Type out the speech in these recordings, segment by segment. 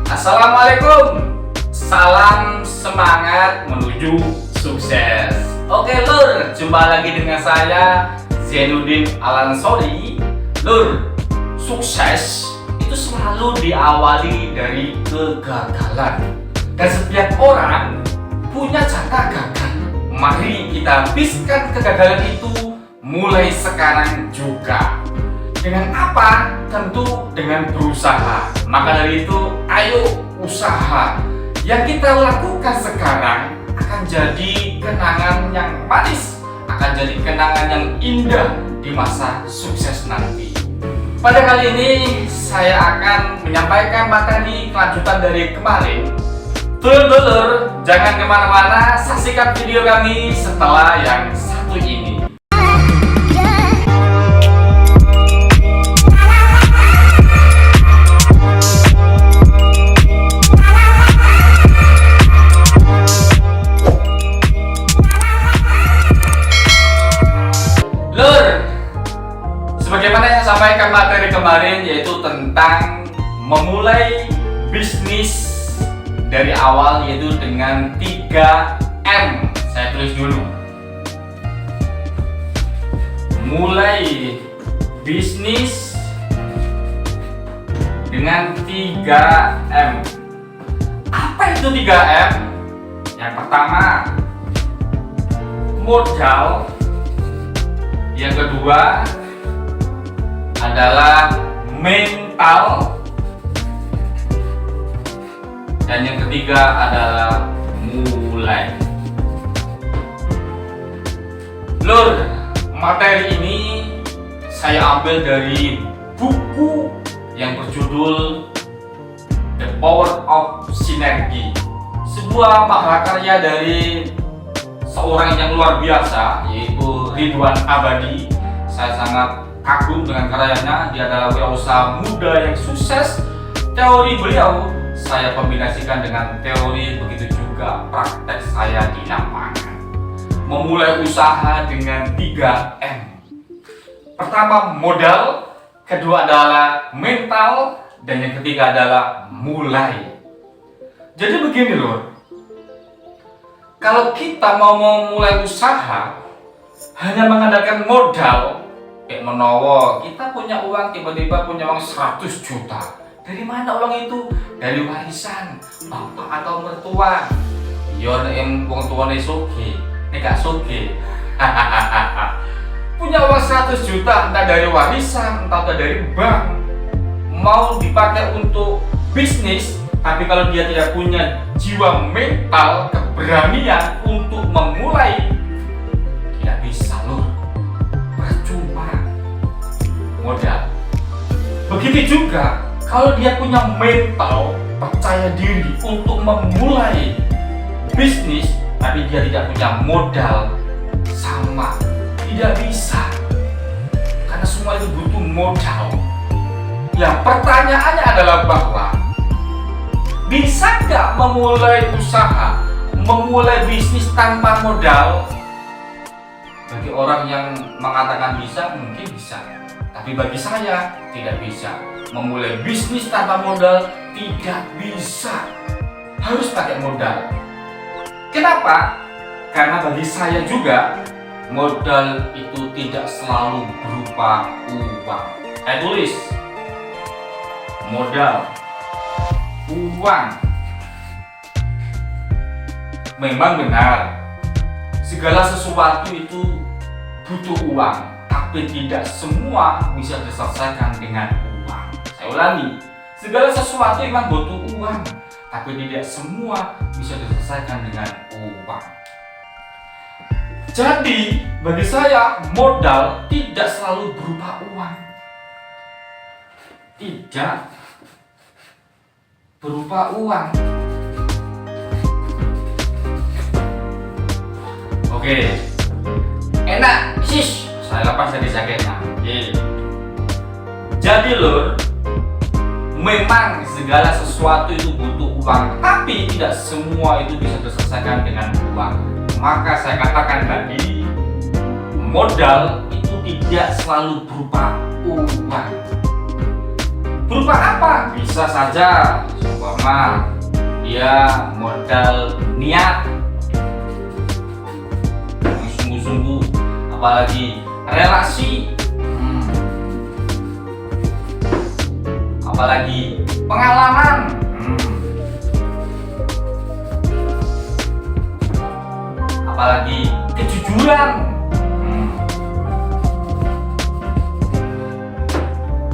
Assalamualaikum. Salam semangat menuju sukses. Oke Lur, jumpa lagi dengan saya Zainuddin Al-Ansori. Lur, sukses itu selalu diawali dari kegagalan. Dan setiap orang punya jatah gagal. Mari kita habiskan kegagalan itu mulai sekarang juga. Dengan apa? Tentu dengan berusaha. Maka dari itu, ayo usaha. Yang kita lakukan sekarang akan jadi kenangan yang manis, akan jadi kenangan yang indah di masa sukses nanti. Pada kali ini saya akan menyampaikan materi kelanjutan dari kemarin. Dulur-dulur, jangan kemana-mana, saksikan video kami setelah yang satu ini. Sebagaimana yang saya sampaikan materi kemarin, yaitu tentang memulai bisnis dari awal, yaitu dengan 3M. Saya tulis dulu. Mulai bisnis dengan 3M. Apa itu 3M? Yang pertama, modal. Yang kedua adalah mental, dan yang ketiga adalah mulai. Lur, materi ini saya ambil dari buku yang berjudul The Power of Synergy, sebuah mahakarya dari seorang yang luar biasa, yaitu Ridwan Abadi. Saya sangat kagum dengan karyanya. Dia adalah wirausaha muda yang sukses. Teori beliau saya kombinasikan dengan teori, begitu juga praktek saya di lapangan. Memulai usaha dengan 3M. Pertama modal, kedua adalah mental, dan yang ketiga adalah mulai. Jadi begini loh, kalau kita mau memulai usaha hanya mengandalkan modal, kayak menawa kita punya uang, tiba-tiba punya uang 100 juta. Dari mana uang itu? Dari warisan bapak atau mertua. Ya yang wong tuane sugih, nek gak sugih. Punya uang 100 juta entah dari warisan, entah dari bank, mau dipakai untuk bisnis, tapi kalau dia tidak punya jiwa mental, keberanian untuk memulai, tidak bisa Lur. Percuma modal. Begitu juga kalau dia punya mental, percaya diri untuk memulai bisnis, tapi dia tidak punya modal, sama, tidak bisa. Karena semua itu butuh modal. Ya, pertanyaannya adalah bahwa bisa nggak memulai usaha, memulai bisnis tanpa modal? Bagi orang yang mengatakan bisa, mungkin bisa. Tapi bagi saya, tidak bisa. Memulai bisnis tanpa modal, tidak bisa. Harus pakai modal. Kenapa? Karena bagi saya juga, modal itu tidak selalu berupa uang. Saya tulis, modal, uang. Memang benar, segala sesuatu itu butuh uang, tapi tidak semua bisa diselesaikan dengan uang. Saya ulangi, segala sesuatu memang butuh uang, tapi tidak semua bisa diselesaikan dengan uang. Jadi, bagi saya, modal tidak selalu berupa uang. Tidak berupa uang. Oke, enak, shish. Saya lepas dari jaketnya. Oke. Jadi Lur, memang segala sesuatu itu butuh uang, tapi tidak semua itu bisa diselesaikan dengan uang. Maka saya katakan tadi, modal itu tidak selalu berupa uang. Berupa apa? Bisa saja Umpama dia modal niat, sungguh-sungguh, apalagi relasi, apalagi pengalaman, apalagi kejujuran,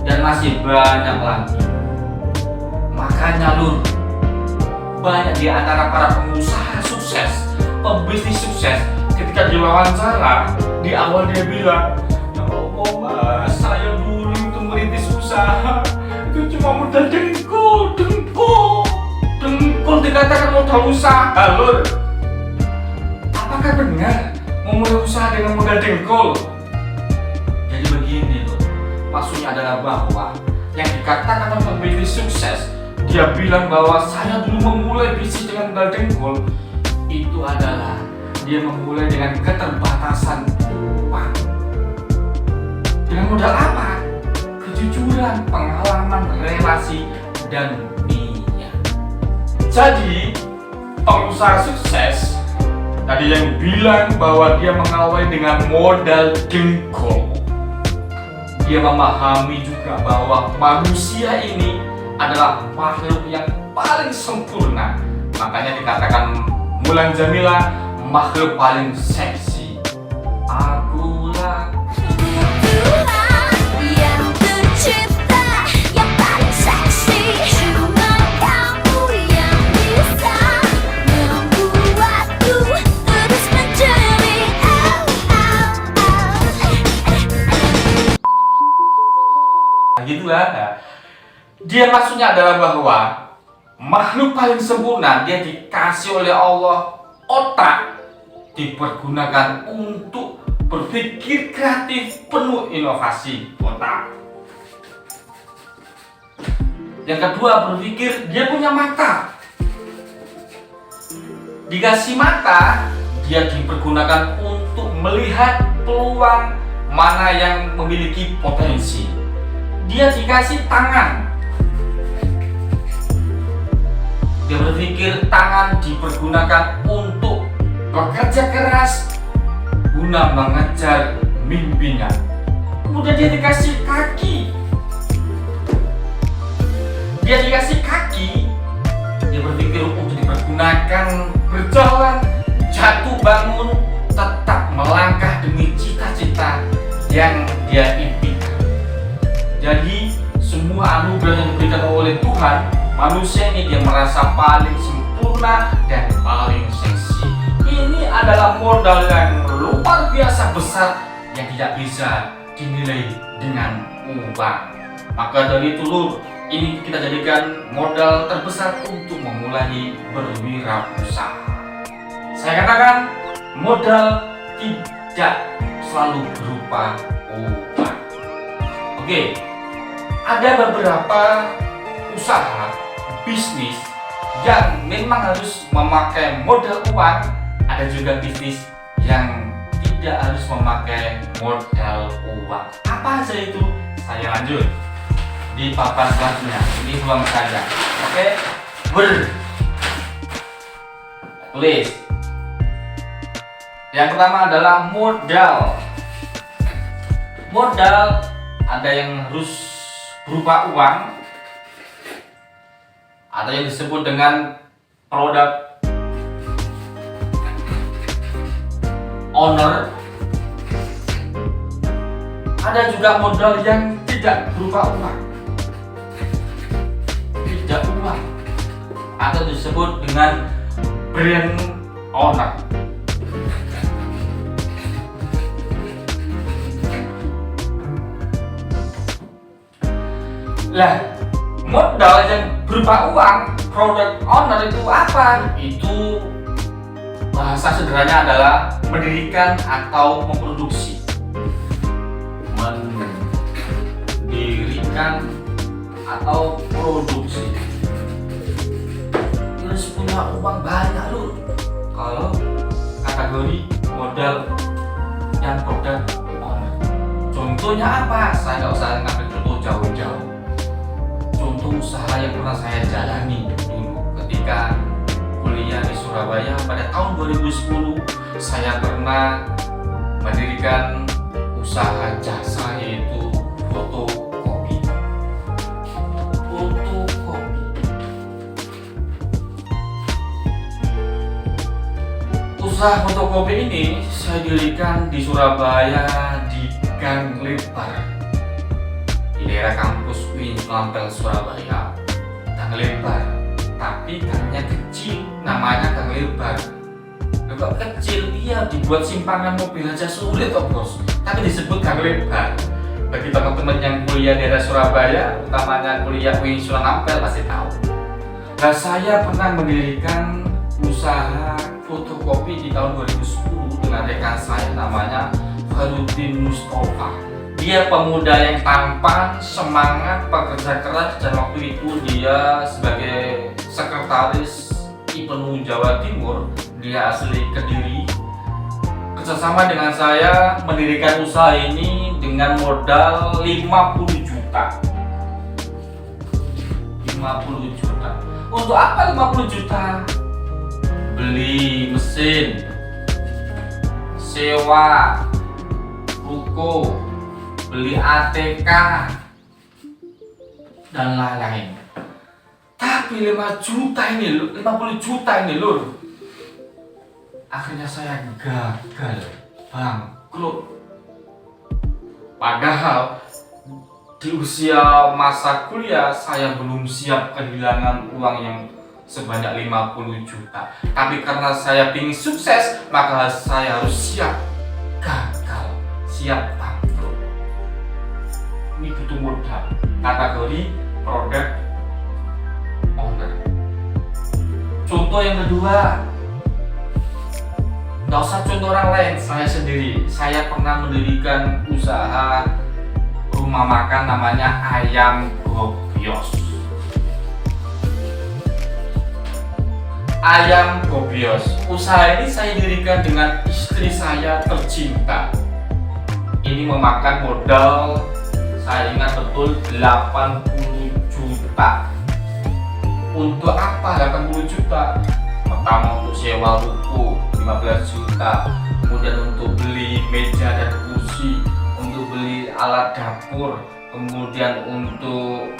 dan masih banyak lagi. Makanya Lur, banyak di antara para pengusaha sukses, pebisnis sukses, ketika diwawancara, di awal dia bilang, "Ya Allah Mas, saya dulu itu merintis usaha, itu cuma modal dengkul dikatakan modal usaha." Lur, apakah benar memulai usaha dengan modal dengkul? Jadi begini Lur, maksudnya adalah bahwa yang dikatakan oleh pebisnis sukses, dia bilang bahwa saya dulu memulai bisnis dengan modal dengkul, itu adalah dia memulai dengan keterbatasan uang. Dengan modal apa? Kejujuran, pengalaman, relasi, dan niat. Jadi pengusaha sukses tadi yang bilang bahwa dia mengawali dengan modal dengkul, dia memahami juga bahwa manusia ini adalah makhluk yang paling sempurna. Makanya dikatakan Mulan Jamila makhluk paling seksi. Akulah yang tercipta, yang paling seksi. Cuma kamu yang bisa membuatku terus menjadi gitulah. Dia maksudnya adalah bahwa makhluk paling sempurna, dia dikasih oleh Allah otak, dipergunakan untuk berpikir kreatif, penuh inovasi otak. Yang kedua, berpikir, dia punya mata. Dikasih mata, dia dipergunakan untuk melihat peluang mana yang memiliki potensi. Dia dikasih tangan. Dia berpikir, tangan dipergunakan untuk bekerja keras guna mengejar mimpinya. Kemudian dia dikasih kaki. Dia dikasih kaki, dia berpikir untuk dipergunakan berjalan, jatuh bangun, tetap melangkah demi cita-cita yang dia impikan. Jadi semua anugerah yang diberikan oleh Tuhan, manusia ini dia merasa paling sempurna dan paling seksi. Ini adalah modal yang luar biasa besar yang tidak bisa dinilai dengan uang. Maka dari itu Lur, ini kita jadikan modal terbesar untuk memulai berwirausaha. Saya katakan modal tidak selalu berupa uang. Oke, ada beberapa usaha bisnis yang memang harus memakai modal uang, ada juga bisnis yang tidak harus memakai modal uang. Apa aja itu? Saya lanjut di papan selanjutnya. Ini ruang saja. Oke, tulis. Yang pertama adalah modal. Modal ada yang harus berupa uang, atau yang disebut dengan product owner. Ada juga modal yang tidak berupa uang, tidak uang, atau disebut dengan brand owner. Lah, modal yang berupa uang, product owner itu apa? Itu bahasa sederhananya adalah mendirikan atau memproduksi. Mendirikan atau produksi. Terus punya uang banyak Lur. Kalau kategori modal yang product owner. Contohnya apa? Saya nggak usah ngambil contoh jauh-jauh. foto usaha yang pernah saya jalani dulu ketika kuliah di Surabaya pada tahun 2010. Saya pernah mendirikan usaha jasa yaitu fotokopi. Usaha fotokopi ini saya dirikan di Surabaya di Gang Lebar, di daerah kampus UIN Ampel Surabaya. Gang Lebar, tapi gangnya kecil, namanya Gang Lebar. Kok kecil? Iya, dibuat simpangan mobil aja sulit toh bos, tapi disebut Gang Lebar. Bagi teman-teman yang kuliah di daerah Surabaya, utamanya kuliah UIN Ampel pasti tahu. Nah, saya pernah mendirikan usaha fotokopi di tahun 2010 dengan rekan saya namanya Farudin Mustafa. Dia pemuda yang tampan, semangat, pekerja keras, dan waktu itu dia sebagai sekretaris IPNU Jawa Timur. Dia asli Kediri. Kerjasama dengan saya mendirikan usaha ini dengan modal 50 juta. 50 juta. Untuk apa 50 juta? Beli mesin, sewa ruko, beli ATK, dan lain-lain. Tapi 50 juta ini lur, akhirnya saya gagal, bangkrut. Padahal di usia masa kuliah saya belum siap kehilangan uang yang sebanyak 50 juta. Tapi karena saya ingin sukses, maka saya harus siap gagal, siap bangkrut. Ini butuh modal. Kategori product owner. Contoh yang kedua, nggak usah contoh orang lain, saya sendiri. Saya pernah mendirikan usaha rumah makan namanya Ayam Gobios. Ayam Gobios. Usaha ini saya dirikan dengan istri saya tercinta. Ini memakan modal, saya ingat betul, 80 juta. Untuk apa 80 juta? Pertama untuk sewa ruko 15 juta, kemudian untuk beli meja dan kursi, untuk beli alat dapur, kemudian untuk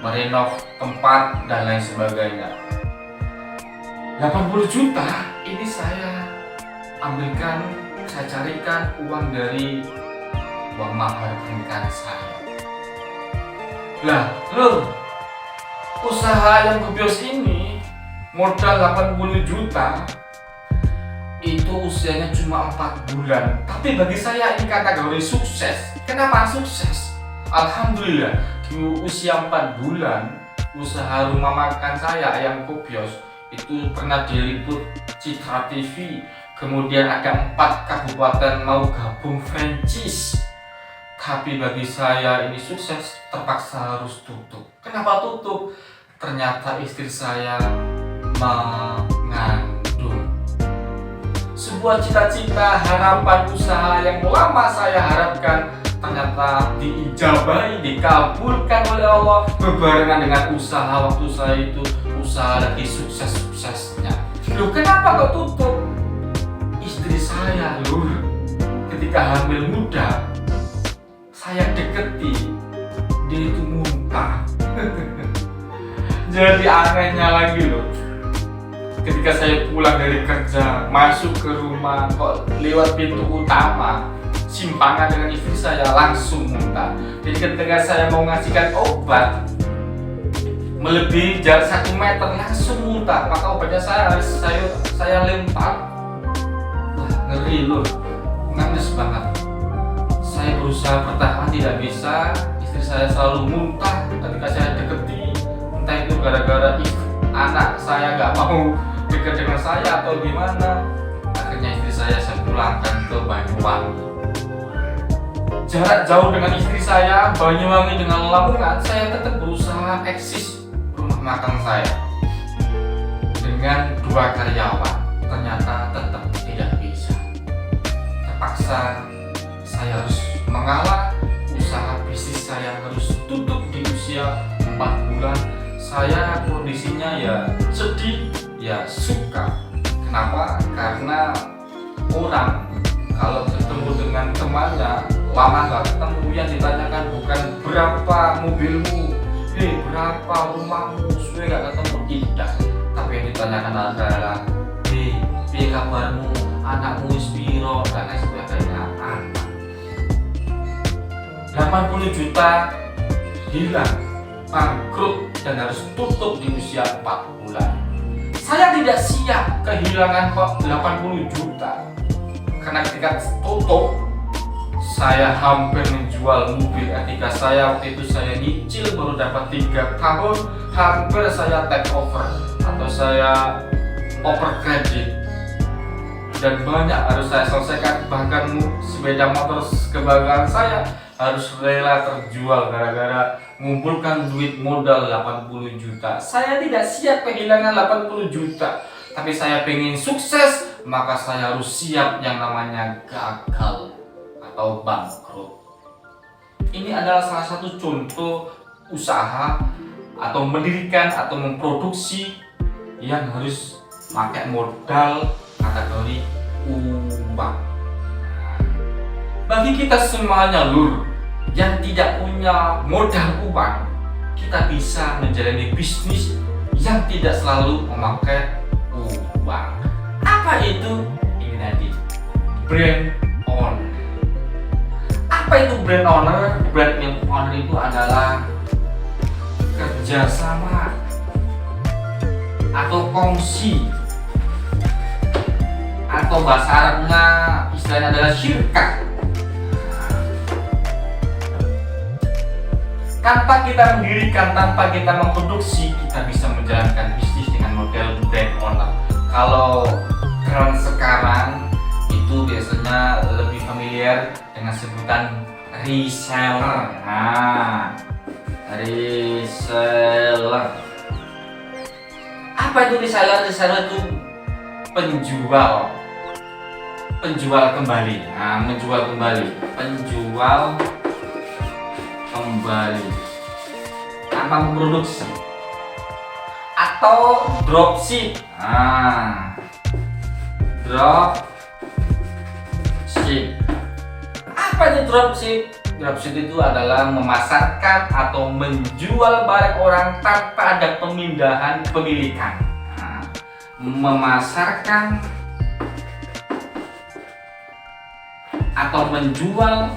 merenov tempat dan lain sebagainya. 80 juta ini saya ambilkan, saya carikan uang dari uang mahar pernikahan saya. Lah, usaha Ayam Gobios ini modal 80 juta itu usianya cuma 4 bulan. Tapi bagi saya ini kategori sukses. Kenapa sukses? Alhamdulillah, di usia 4 bulan usaha rumah makan saya Ayam Gobios itu pernah diliput Citra TV. Kemudian ada 4 kabupaten mau gabung franchise. Tapi bagi saya ini sukses, terpaksa harus tutup. Kenapa tutup? Ternyata istri saya mengandung. Sebuah cita-cita, harapan usaha yang lama saya harapkan ternyata diijabahi, dikabulkan oleh Allah berbarengan dengan usaha waktu saya itu usaha lagi sukses-suksesnya. Loh, kenapa kok tutup? Istri saya loh, ketika hamil muda saya deketi, dia itu muntah. Jadi anehnya lagi loh, ketika saya pulang dari kerja masuk ke rumah kok lewat pintu utama simpangan dengan istri saya langsung muntah. Jadi ketika saya mau ngasihkan obat melebihi jarak 1 meter langsung muntah, maka obatnya saya lempar. Wah, ngeri loh, nangis banget. Saya berusaha bertahan, tidak bisa. Istri saya selalu muntah ketika saya deketi, entah itu gara-gara anak saya nggak mau dekat dengan saya atau gimana. Akhirnya istri saya pulangkan ke Banyuwangi. Jarak jauh dengan istri saya, Banyuwangi dengan Lamongan, saya tetap berusaha eksis rumah makan saya dengan 2 karyawan. Ternyata tetap tidak bisa. Terpaksa saya harus mengalah. usaha bisnis saya harus tutup di usia 4 bulan. Saya kondisinya ya sedih, ya suka. Kenapa? Karena orang kalau ketemu dengan temannya lama nggak ketemu, yang ditanyakan bukan berapa mobilmu, berapa rumahmu, sudah nggak ketemu, tidak. Tapi yang ditanyakan adalah, piye kabarmu, anakmu piro, dan lain sebagainya. 80 juta hilang, bangkrut, dan harus tutup di usia 4 bulan. Saya tidak siap kehilangan 80 juta, karena ketika tutup saya hampir menjual mobil. Ketika saya waktu itu saya nyicil baru dapat 3 tahun, hampir saya take over atau saya over kredit, dan banyak harus saya selesaikan. Bahkan sepeda motor kebanggaan saya harus rela terjual gara-gara mengumpulkan duit modal 80 juta. Saya tidak siap kehilangan 80 juta, tapi saya pengen sukses, maka saya harus siap yang namanya gagal atau bangkrut. Ini adalah salah satu contoh usaha atau mendirikan atau memproduksi yang harus pakai modal kategori uang. Bagi kita semuanya lur yang tidak punya modal uang, kita bisa menjalani bisnis yang tidak selalu memakai uang. Apa itu? Ini tadi, brand owner. Apa itu brand owner? Brand owner itu adalah kerjasama atau kongsi, atau bahasa Arabnya istilahnya adalah syirkah. Tanpa kita mendirikan, tanpa kita memproduksi, kita bisa menjalankan bisnis dengan model brand owner. Kalau tren sekarang itu biasanya lebih familiar dengan sebutan reseller. Nah, reseller. Apa itu reseller? Reseller itu penjual kembali. Nah, menjual kembali, penjual kembali tanpa memproduksi, atau dropship. Dropship. Apa itu dropship? Dropship itu adalah memasarkan atau menjual barang orang tanpa ada pemindahan kepemilikan. Memasarkan atau menjual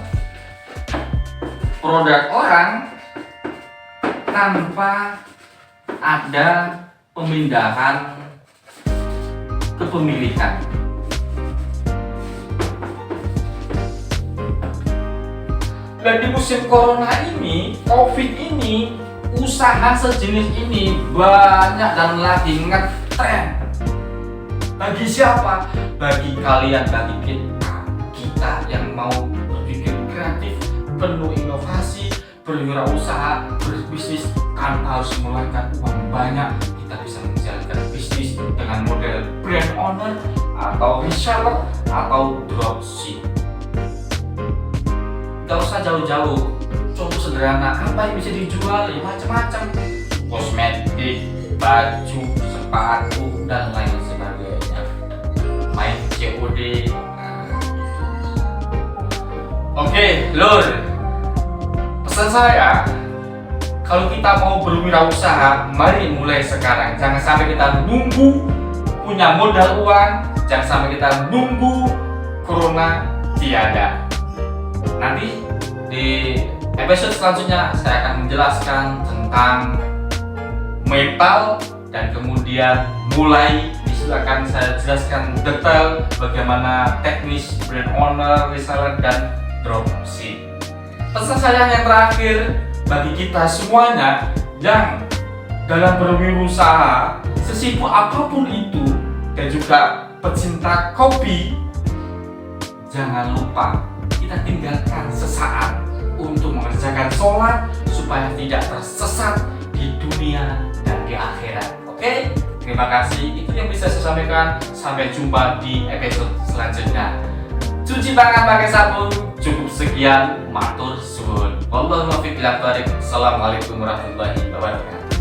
produk orang tanpa ada pemindahan kepemilikan. Dan di musim corona ini, COVID ini, usaha sejenis ini banyak dan lagi ngetren. Bagi siapa? Bagi kalian, bagi kita yang mau berpikir kreatif, penuh inovasi, berwirausaha, berbisnis tanpa harus mengeluarkan uang banyak. Kita bisa menjalankan bisnis dengan model brand owner atau reseller atau dropship. Gak usah jauh-jauh, contoh sederhana, apa yang bisa dijual? Ya macam-macam, kosmetik, baju, sepatu, dan lain sebagainya. Main COD. Oke, lur, pesan saya, kalau kita mau berwirausaha, mari mulai sekarang. Jangan sampai kita nunggu punya modal uang, jangan sampai kita nunggu corona tiada. Nanti di episode selanjutnya saya akan menjelaskan tentang metal, dan kemudian mulai akan saya jelaskan detail bagaimana teknis brand owner, reseller, dan dropship. Pesan saya yang terakhir bagi kita semuanya yang dalam berwirausaha, sesibuk apapun itu, dan juga pecinta kopi, jangan lupa kita tinggalkan sesaat untuk mengerjakan sholat supaya tidak tersesat di dunia dan di akhirat. Oke? Terima kasih. Itu yang bisa saya sampaikan. Sampai jumpa di episode selanjutnya. Cuci tangan pakai sabun. Cukup sekian. Matur suwun. Wallahul muwaffiq ila thoriq. Assalamualaikum warahmatullahi wabarakatuh.